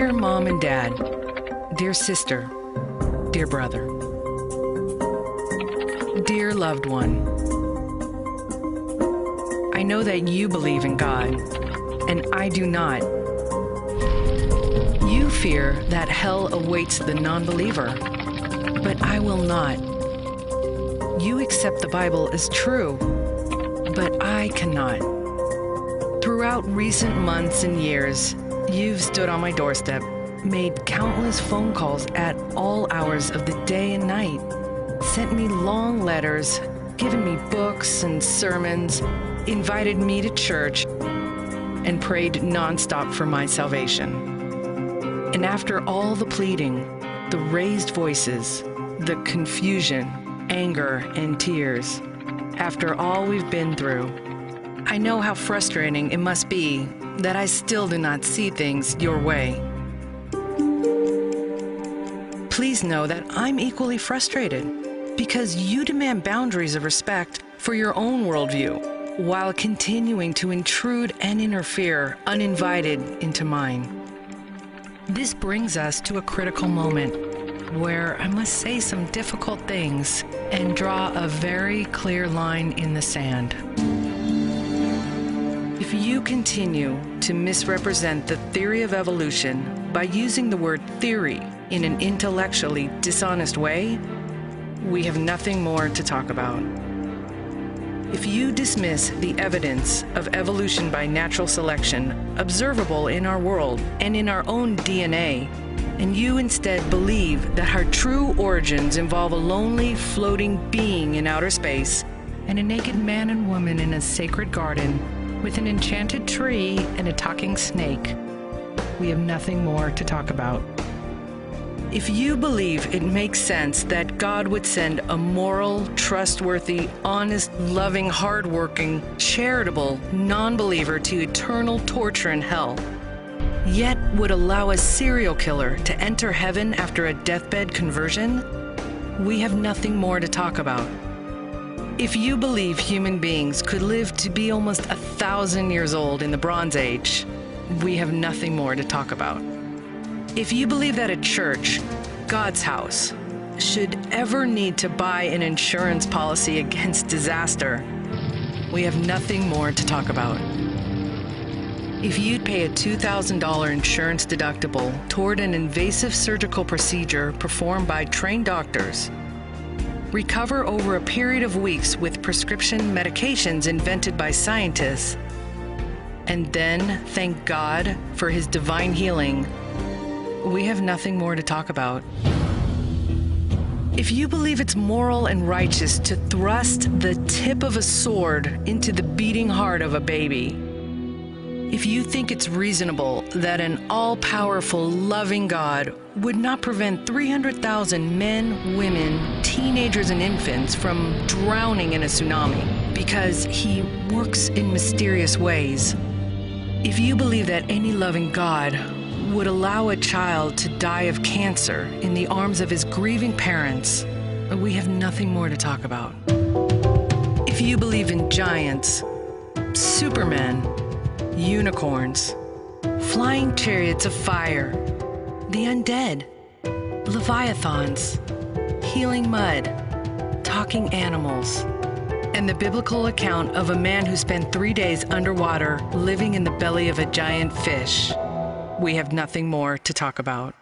Dear Mom and Dad, dear sister, dear brother, dear loved one, I know that you believe in God, and I do not. You fear that hell awaits the non-believer, but I will not. You accept the Bible as true, but I cannot. Throughout recent months and years, you've stood on my doorstep, made countless phone calls at all hours of the day and night, sent me long letters, given me books and sermons, invited me to church, and prayed nonstop for my salvation. And after all the pleading, the raised voices, the confusion, anger, and tears, after all we've been through, I know how frustrating it must be that I still do not see things your way. Please know that I'm equally frustrated because you demand boundaries of respect for your own worldview while continuing to intrude and interfere uninvited into mine. This brings us to a critical moment where I must say some difficult things and draw a very clear line in the sand. If you continue to misrepresent the theory of evolution by using the word theory in an intellectually dishonest way, we have nothing more to talk about. If you dismiss the evidence of evolution by natural selection observable in our world and in our own DNA, and you instead believe that our true origins involve a lonely, floating being in outer space and a naked man and woman in a sacred garden with an enchanted tree and a talking snake, we have nothing more to talk about. If you believe it makes sense that God would send a moral, trustworthy, honest, loving, hardworking, charitable non-believer to eternal torture in hell, yet would allow a serial killer to enter heaven after a deathbed conversion, we have nothing more to talk about. If you believe human beings could live to be almost 1,000 years old in the Bronze Age, we have nothing more to talk about. If you believe that a church, God's house, should ever need to buy an insurance policy against disaster, we have nothing more to talk about. If you'd pay a $2,000 insurance deductible toward an invasive surgical procedure performed by trained doctors, recover over a period of weeks with prescription medications invented by scientists, and then thank God for his divine healing, we have nothing more to talk about. If you believe it's moral and righteous to thrust the tip of a sword into the beating heart of a baby, if you think it's reasonable that an all-powerful, loving God would not prevent 300,000 men, women, teenagers, and infants from drowning in a tsunami because he works in mysterious ways, if you believe that any loving God would allow a child to die of cancer in the arms of his grieving parents, we have nothing more to talk about. If you believe in giants, supermen, unicorns, flying chariots of fire, the undead, leviathans, healing mud, talking animals, and the biblical account of a man who spent 3 days underwater living in the belly of a giant fish, we have nothing more to talk about.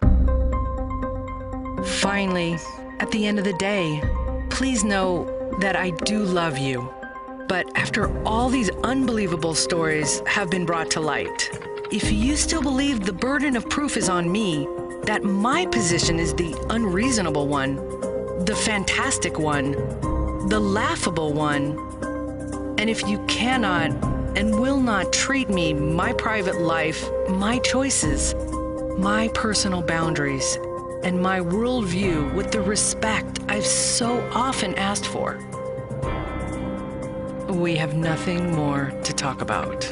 Finally, at the end of the day, please know that I do love you. But after all these unbelievable stories have been brought to light, if you still believe the burden of proof is on me, that my position is the unreasonable one, the fantastic one, the laughable one, and if you cannot and will not treat me, my private life, my choices, my personal boundaries, and my worldview with the respect I've so often asked for, we have nothing more to talk about.